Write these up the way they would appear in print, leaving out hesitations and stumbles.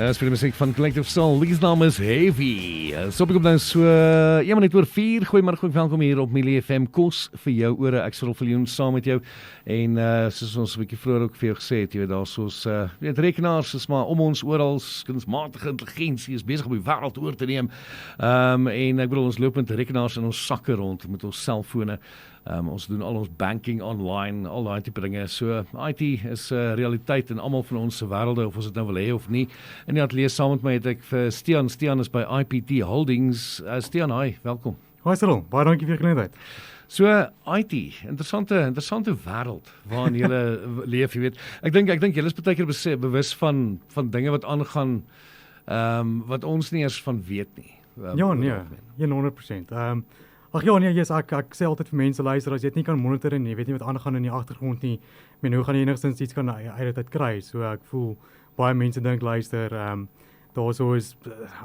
Speel die musiek van Collective Soul. Lies naam is Heavy. Stop ek op nou so 1 minuut oor 4. Goeiemôre, welkom hier op Milie FM. Kos vir jou ore. Ek sal Viljoen saam met jou. En soos ons 'n bietjie vroeër ook vir jou gesê het, jy weet daar soos rekenaars is maar om ons oral. Kunsmatige intelligensie is besig om die wêreld oor te neem. En ek bedoel ons loop met rekenaars in ons sakke rond met ons selfone. Ons doen al ons banking online, al daai tipe dinge. So IT is realiteit in almal van ons se wêrelde, of ons dit nou wil hê of nie. In die ateljee saam met my het ek vir Stean. Stean is by IPT Holdings. Stean, hi, welkom. Hoi Cyril, baie dankie vir die geleentheid. So IT, interessante wêreld waarin julle leef, jy weet. Ek dink julle is baie keer bewus van dinge wat aangaan wat ons nie eers van weet nie. Ja, nee, 100%. Ag ja, nee, ek sê altyd vir mense, luister, as jy dit nie kan monitor en jy weet nie wat aangaan in die agtergrond nie, hoe gaan jy enigstens iets kan uit dit kry? So ek voel baie mense dink, luister, daar so is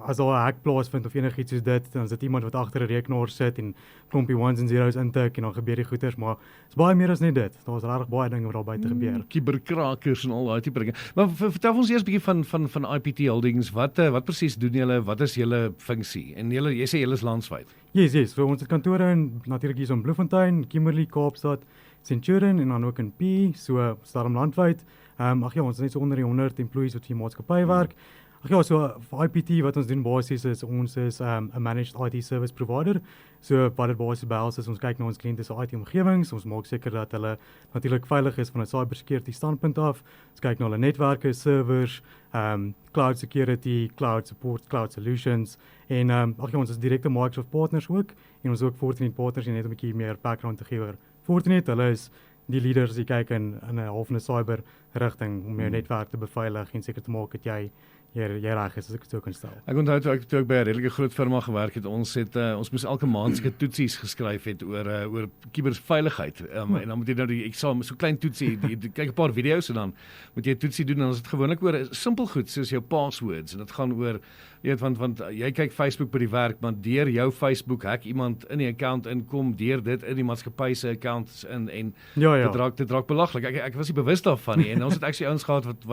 as daar 'n hack plaasvind of enigiets soos dit, dan is dit iemand wat agter 'n rekenaar sit en klompie ones en zeros intik en dan gebeur die goeters, maar is baie meer as net dit. Daar's regtig baie dinge wat daar buite gebeur. Cyberkrakers en al daai tipe dinge. Maar vertel ons eers 'n bietjie van IPT Holdings. Wat presies doen julle? Wat is julle funksie? En jy sê julle is landwyd. Yes. So ons het kantore in natuurlik hier so in Bloemfontein, Kimberley, Kaapstad, Centurion en dan ook in P, so daarom landwyd. Ons is net so onder die 100 employees wat vir die maatskappy werk. So vir IPT wat ons doen basies is ons is 'n managed IT service provider. So wat dit basies behels is ons kyk na ons kliënte se IT omgewings, ons maak seker dat hulle natuurlik veilig is van 'n cybersecurity standpunt af. Ons kyk na hulle netwerke, servers, cloud security, cloud support, cloud solutions en ons is direkte Microsoft partners ook en ons ook Fortinet partners en net 'n bietjie meer background te gee oor Fortinet. Hulle is die leaders die kyk in 'n half 'n cyber rigting om jou netwerk te beveilig en seker te maak dat jy reg is as ek dit so kan stel. Ek onthou toe ek by 'n redelike groot firma gewerk het, ons moes elke maand seker toetsies geskryf het oor kuberveiligheid. En dan moet jy nou die eksamen, so klein toetsie, kyk 'n paar video's en dan moet jy 'n toetsie doen en ons het gewoonlik oor simpel goed soos jou passwords en dit gaan oor want jy kyk Facebook by die werk, maar deur jou Facebook hack iemand in die account inkom, deur dit in die maatskappy se accounts in en dit raak belaglik. Ek was nie bewus daarvan nie en ons het actually ouens gehad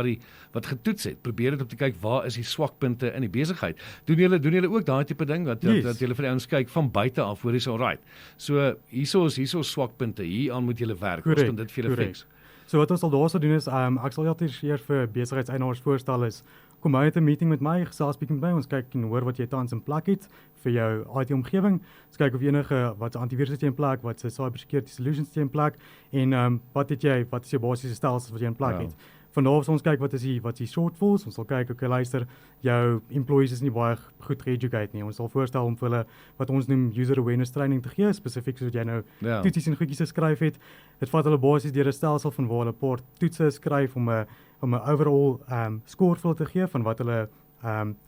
wat getoets het, probeer dit om te kyk waar is die swakpunte in die besigheid. Doen julle ook daai tipe ding dat julle vir die ouens kyk van buite af, hoor is alright. So hierso is swakpunte, hier aan moet julle werk. Ons kan dit vir julle fix. So wat ons sal daarso doen is ek sal altyd eers vir besigheidseienaars voorstel is kom by 'n meeting met my, gesels bietjie met my, ons kyk en hoor wat jy tans in plek het vir jou IT-omgewing. Ons kyk of enige wat se antivirus het jy in plek, wat se cybersecurity solutions het jy in plek en wat is jou basiese stelsels wat jy in plek het. Vanaf ons kyk wat is die shortfalls, ons sal kyk, okay, luister, jou employees is nie baie goed ge-educate nie. Ons sal voorstel om vir hulle wat ons noem user awareness training te gee, spesifiek soos jy nou toetsies en goedjies geskryf het. Dit vat hulle basies deur 'n stelsel van waar hulle 'n paar toetse skryf om 'n overall score vir hulle te gee van wat hulle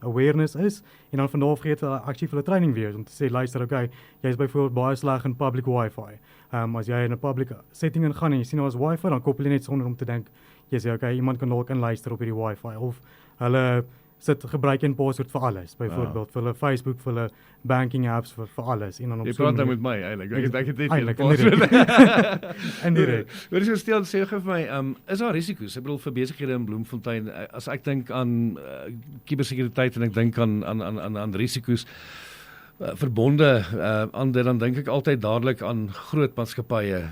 awareness is en dan vanaf gee hulle aktief hulle training weer om te sê, luister, okay, jy is byvoorbeeld baie sleg in public wifi. As jy in 'n public setting ingaan en jy sien daar is wifi, dan koppel jy net sonder om te dink jy sê, okay, iemand kan dalk inluister op hierdie wifi of hulle gebruik 'n password vir alles, byvoorbeeld vir hulle Facebook, vir hulle banking apps, vir alles. En dan op jy praat nou met my eintlik. Ek het net en direk. Wat is jou stel sê vir my, is daar risiko's? Ek bedoel vir besighede in Bloemfontein, as ek dink aan kubersekuriteit en ek dink aan risiko's verbonde aan dit, dan dink ek altyd dadelik aan groot maatskappye.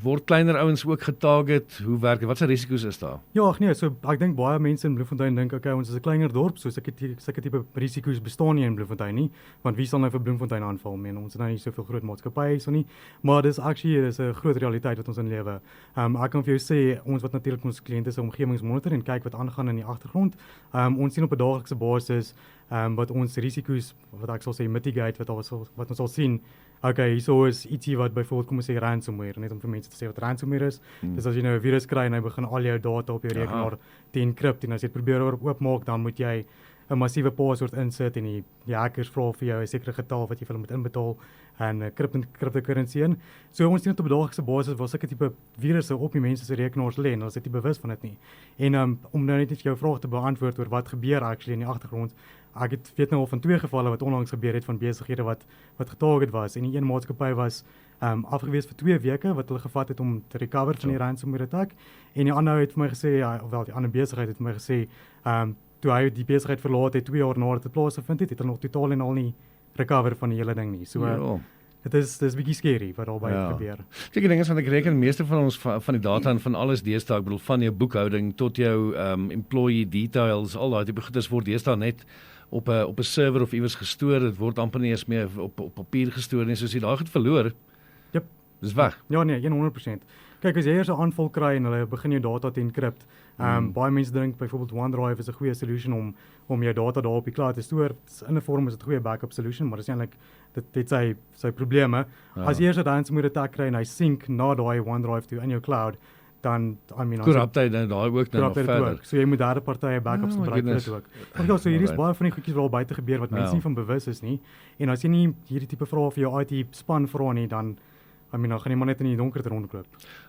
Word kleiner ouens ook getarget? Hoe werk dit? Wat se risiko's is daar? Ja, nee, so ek dink baie mense in Bloemfontein dink, okay, ons is 'n kleiner dorp, so sulke tipe risiko's bestaan nie in Bloemfontein nie, want wie sal nou vir Bloemfontein aanval? Ons het nou nie soveel groot maatskappye hierso nie, maar dis actually 'n groot realiteit wat ons in lewe. Ek kan vir jou sê, ons wat natuurlik ons kliënte se omgewings monitor en kyk wat aangaan in die agtergrond. Ons sien op 'n daaglikse basis wat ons risiko's, wat ek sal sê mitigate, wat ons sal sien, okay, hierso is ietsie wat byvoorbeeld, kom ons sê ransomware, net om vir mense te sê wat ransomware is. Dis as jy nou 'n virus kry en hy begin al jou data op jou rekenaar te encrypt en as jy dit probeer oopmaak, dan moet jy 'n massiewe password insit en die hackers vra vir jou 'n sekere getal wat jy vir hulle moet inbetaal en cryptocurrency in. So ons sien dit op 'n daaglikse basis waar sulke tipe virusse op die mense se rekenaars lê en hulle is nie bewus van dit nie. En om nou net jou vraag te beantwoord oor wat gebeur actually in die agtergrond, ek weet nou al van 2 gevalle wat onlangs gebeur het van besighede wat getarget was en die een maatskappy was afgewees vir 2 weke wat hulle gevat het om te recover van die ransomware attack en die ander het vir my gesê, die ander besigheid het vir my gesê, toe hy die besigheid verlaat het 2 jaar nadat dit plaasgevind het, het hy nog totaal en al nie recover van die hele ding nie. So Ja. dis bietjie scary wat daarbey gebeur. Kyk, die ding is want ek reken meeste van ons van die data en van alles deesdae, ek bedoel van jou boekhouding tot jou employee details, al daai tipe goedes word deesdae net op 'n server of iewers gestoor. Dit word amper nie eens meer op papier gestoor nie. So as jy daai goed verloor, Jep. dis weg. Ja nee, 100%. Kyk, as jy eers 'n aanval kry en hulle begin jou data te encrypt, baie mense dink byvoorbeeld OneDrive is 'n goeie solution om jou data daar op die cloud te stoor. In 'n vorm is dit 'n goeie backup solution, maar dis eintlik dit het sy probleme. Ja. As jy eers 'n ransomware attack kry en hy sync na daai OneDrive toe in jou cloud, dan Korruptheid en daai ook nou nog verder. Ook. So jy moet derde partye backups Oh my gebruik vir dit goodness. ook. Maar ja, so hier is Alright. baie van die goedjies wat al buite gebeur wat mense Ja. nie van bewus is nie. En as jy nie hierdie tipe vrae vir jou IT span vra nie, dan dan gaan jy maar net in die donker rondloop.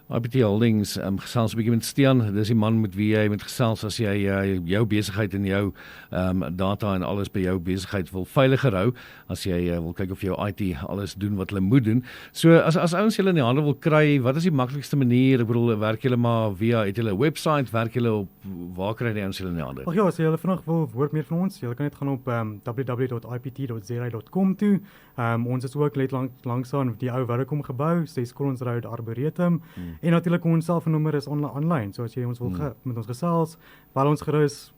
IPT Holdings gesels 'n bietjie met Stian. Dis die man met wie jy moet gesels as jy jou besigheid en jou data en alles by jou besigheid wil veiliger hou, as jy wil kyk of jou IT alles doen wat hulle moet doen. So as ouens julle in die hande wil kry, wat is die maklikste manier? Ek bedoel, werk julle maar via het julle 'n website, werk julle op waar kry die ouens julle in die hande? Ag ja, as jy vinnig wil hoor meer van ons, jy kan net gaan op www.ipt.zeri.com toe. Ons is ook net langs aan die ou Welkom gebou, 6 Collins Road Arboretum. En natuurlik ons selfoonnommer is online. So as jy ons wil met ons gesels, bel ons gerus,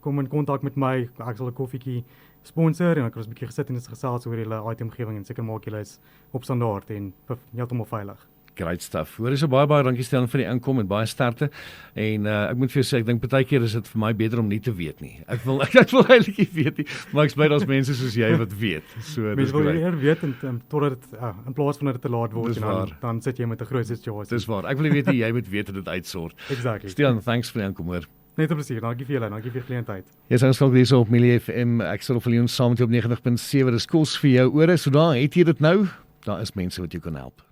kom in kontak met my. Ek sal 'n koffietjie sponsor en dan kan ons 'n bietjie gesit en gesels oor julle IT-omgewing en seker maak julle is op standaard en heeltemal veilig. Great stuff. Hoor, is baie dankie Stian vir die inkom en baie sterkte. En ek moet vir jou sê, ek dink partykeer is dit vir my beter om nie te weet nie. Ek wil eintlik nie weet nie, maar ek's bly daar's mense soos jy wat weet. So Mense wil eers weet en totdat dit in plaas van dat dit te laat word Dis en dan sit jy met 'n groot situasie. Dis waar. Ek wil nie weet jy moet weet dat dit uitsort. Exactly. Stian, thanks vir die inkom hoor. Net 'n plesier. Dankie vir julle. Dankie vir die geleentheid. Jy sê ons dalk hier op Millie FM. Ek sal vir julle saam met jou op 90.7. Dis kos vir jou ore. So daar het jy dit nou. Daar is mense wat jou kan help.